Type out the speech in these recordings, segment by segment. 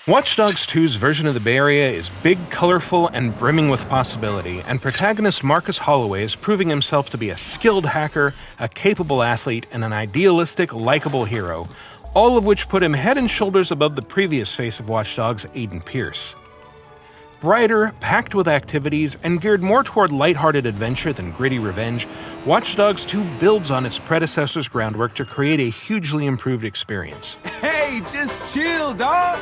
Watch Dogs 2's version of the Bay Area is big, colorful, and brimming with possibility, and protagonist Marcus Holloway is proving himself to be a skilled hacker, a capable athlete, and an idealistic, likable hero, all of which put him head and shoulders above the previous face of Watch Dogs, Aiden Pearce. Brighter, packed with activities, and geared more toward lighthearted adventure than gritty revenge, Watch Dogs 2 builds on its predecessor's groundwork to create a hugely improved experience. Hey, just chill, dog!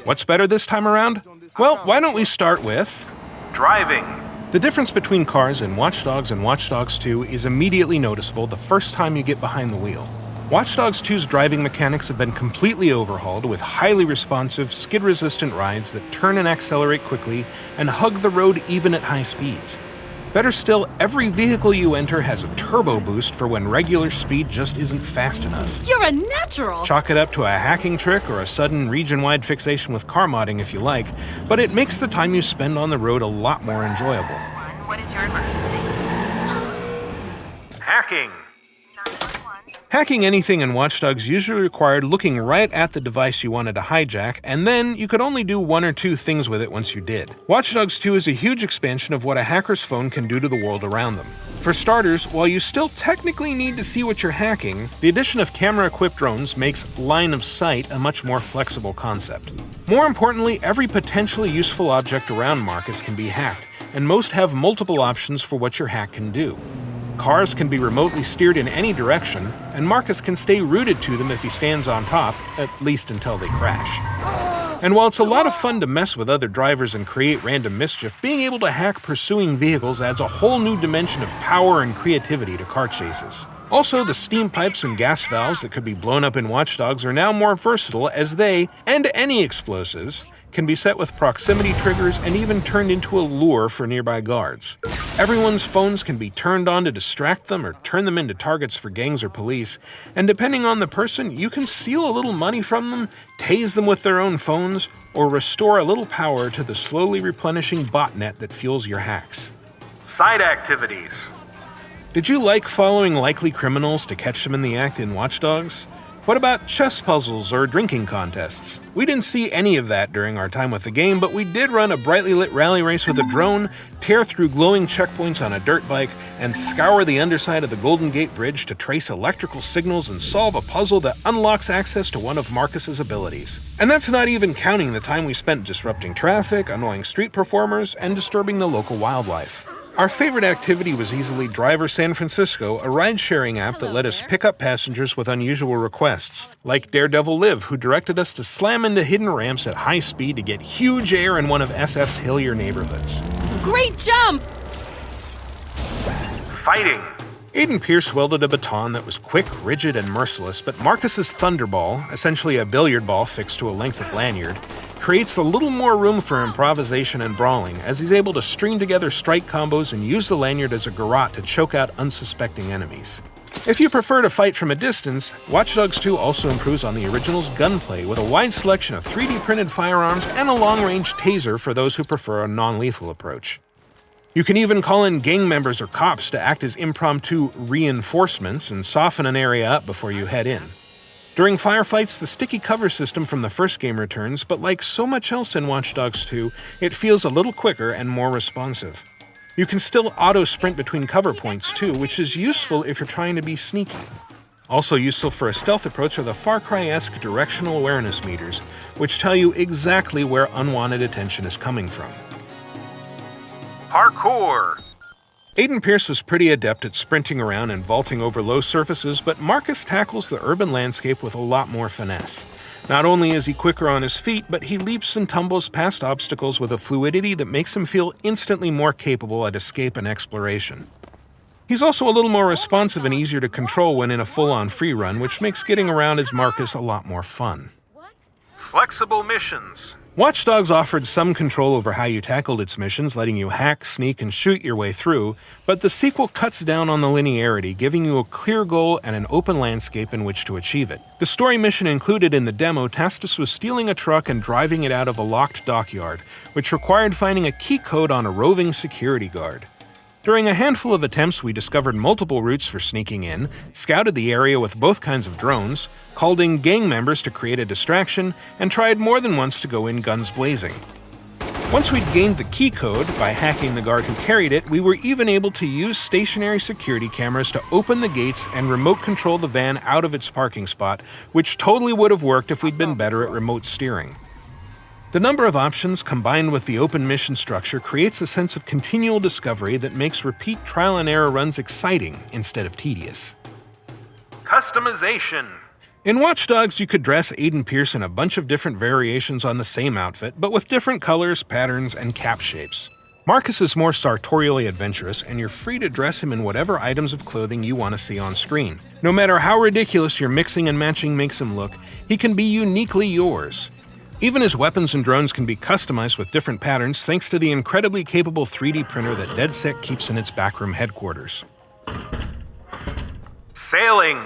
What's better this time around? Well, why don't we start with driving. The difference between cars in Watch Dogs and Watch Dogs 2 is immediately noticeable the first time you get behind the wheel. Watch Dogs 2's driving mechanics have been completely overhauled with highly responsive, skid-resistant rides that turn and accelerate quickly and hug the road even at high speeds. Better still, every vehicle you enter has a turbo boost for when regular speed just isn't fast enough. You're a natural! Chalk it up to a hacking trick or a sudden region-wide fixation with car modding if you like, but it makes the time you spend on the road a lot more enjoyable. What is your emergency? Hacking. Hacking anything in Watch Dogs usually required looking right at the device you wanted to hijack, and then you could only do one or two things with it once you did. Watch Dogs 2 is a huge expansion of what a hacker's phone can do to the world around them. For starters, while you still technically need to see what you're hacking, the addition of camera-equipped drones makes line of sight a much more flexible concept. More importantly, every potentially useful object around Marcus can be hacked, and most have multiple options for what your hack can do. Cars can be remotely steered in any direction, and Marcus can stay rooted to them if he stands on top, at least until they crash. And while it's a lot of fun to mess with other drivers and create random mischief, being able to hack pursuing vehicles adds a whole new dimension of power and creativity to car chases. Also, the steam pipes and gas valves that could be blown up in Watch Dogs are now more versatile as they, and any explosives, can be set with proximity triggers and even turned into a lure for nearby guards. Everyone's phones can be turned on to distract them or turn them into targets for gangs or police, and depending on the person, you can steal a little money from them, tase them with their own phones, or restore a little power to the slowly replenishing botnet that fuels your hacks. Side activities. Did you like following likely criminals to catch them in the act in Watch Dogs? What about chess puzzles or drinking contests? We didn't see any of that during our time with the game, but we did run a brightly lit rally race with a drone, tear through glowing checkpoints on a dirt bike, and scour the underside of the Golden Gate Bridge to trace electrical signals and solve a puzzle that unlocks access to one of Marcus's abilities. And that's not even counting the time we spent disrupting traffic, annoying street performers, and disturbing the local wildlife. Our favorite activity was easily Driver San Francisco, a ride-sharing app that let us pick up passengers with unusual requests, like Daredevil Liv, who directed us to slam into hidden ramps at high speed to get huge air in one of SF's hillier neighborhoods. Great jump! Fighting. Aiden Pearce wielded a baton that was quick, rigid, and merciless, but Marcus's Thunderball, essentially a billiard ball fixed to a length of lanyard, creates a little more room for improvisation and brawling, as he's able to string together strike combos and use the lanyard as a garrote to choke out unsuspecting enemies. If you prefer to fight from a distance, Watch Dogs 2 also improves on the original's gunplay with a wide selection of 3D printed firearms and a long-range taser for those who prefer a non-lethal approach. You can even call in gang members or cops to act as impromptu reinforcements and soften an area up before you head in. During firefights, the sticky cover system from the first game returns, but like so much else in Watch Dogs 2, it feels a little quicker and more responsive. You can still auto-sprint between cover points too, which is useful if you're trying to be sneaky. Also useful for a stealth approach are the Far Cry-esque directional awareness meters, which tell you exactly where unwanted attention is coming from. Parkour. Aiden Pearce was pretty adept at sprinting around and vaulting over low surfaces, but Marcus tackles the urban landscape with a lot more finesse. Not only is he quicker on his feet, but he leaps and tumbles past obstacles with a fluidity that makes him feel instantly more capable at escape and exploration. He's also a little more responsive and easier to control when in a full-on free run, which makes getting around as Marcus a lot more fun. Flexible missions. Watch Dogs offered some control over how you tackled its missions, letting you hack, sneak, and shoot your way through, but the sequel cuts down on the linearity, giving you a clear goal and an open landscape in which to achieve it. The story mission included in the demo tasked us with stealing a truck and driving it out of a locked dockyard, which required finding a key code on a roving security guard. During a handful of attempts, we discovered multiple routes for sneaking in, scouted the area with both kinds of drones, called in gang members to create a distraction, and tried more than once to go in guns blazing. Once we'd gained the key code by hacking the guard who carried it, we were even able to use stationary security cameras to open the gates and remote control the van out of its parking spot, which totally would have worked if we'd been better at remote steering. The number of options combined with the open mission structure creates a sense of continual discovery that makes repeat trial and error runs exciting instead of tedious. Customization. In Watch Dogs, you could dress Aiden Pierce in a bunch of different variations on the same outfit, but with different colors, patterns, and cap shapes. Marcus is more sartorially adventurous, and you're free to dress him in whatever items of clothing you want to see on screen. No matter how ridiculous your mixing and matching makes him look, he can be uniquely yours. Even his weapons and drones can be customized with different patterns thanks to the incredibly capable 3D printer that DedSec keeps in its backroom headquarters. Sailing.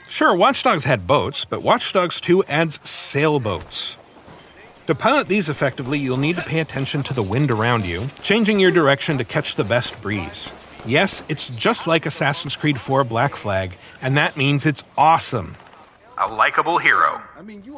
Sure, Watch Dogs had boats, but Watch Dogs 2 adds sailboats. To pilot these effectively, you'll need to pay attention to the wind around you, changing your direction to catch the best breeze. Yes, it's just like Assassin's Creed 4 Black Flag, and that means it's awesome. A likable hero.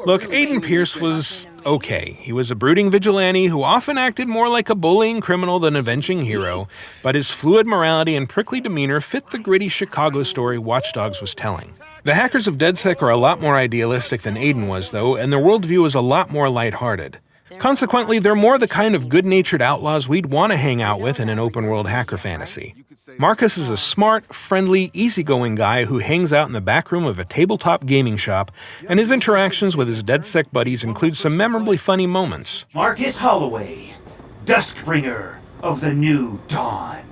Look, Aiden Pierce was okay. He was a brooding vigilante who often acted more like a bullying criminal than avenging hero, but his fluid morality and prickly demeanor fit the gritty Chicago story Watch Dogs was telling. The hackers of DedSec are a lot more idealistic than Aiden was, though, and their worldview is a lot more lighthearted. Consequently, they're more the kind of good-natured outlaws we'd want to hang out with in an open-world hacker fantasy. Marcus is a smart, friendly, easygoing guy who hangs out in the back room of a tabletop gaming shop, and his interactions with his DedSec buddies include some memorably funny moments. Marcus Holloway, Duskbringer of the New Dawn.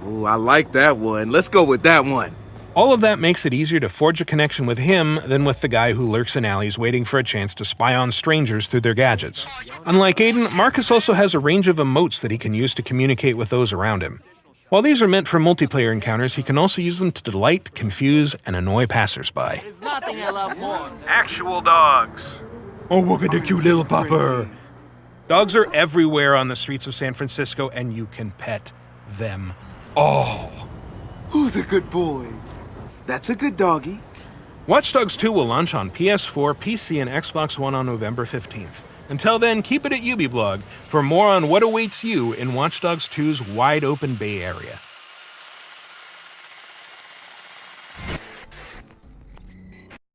Ooh, I like that one. Let's go with that one. All of that makes it easier to forge a connection with him than with the guy who lurks in alleys waiting for a chance to spy on strangers through their gadgets. Unlike Aiden, Marcus also has a range of emotes that he can use to communicate with those around him. While these are meant for multiplayer encounters, he can also use them to delight, confuse, and annoy passersby. There's nothing I love more. Actual dogs. Oh, look at the cute little pupper. Dogs are everywhere on the streets of San Francisco, and you can pet them all. Who's a good boy? That's a good doggy. Watch Dogs 2 will launch on PS4, PC, and Xbox One on November 15th. Until then, keep it at Ubiblog for more on what awaits you in Watch Dogs 2's wide-open Bay Area.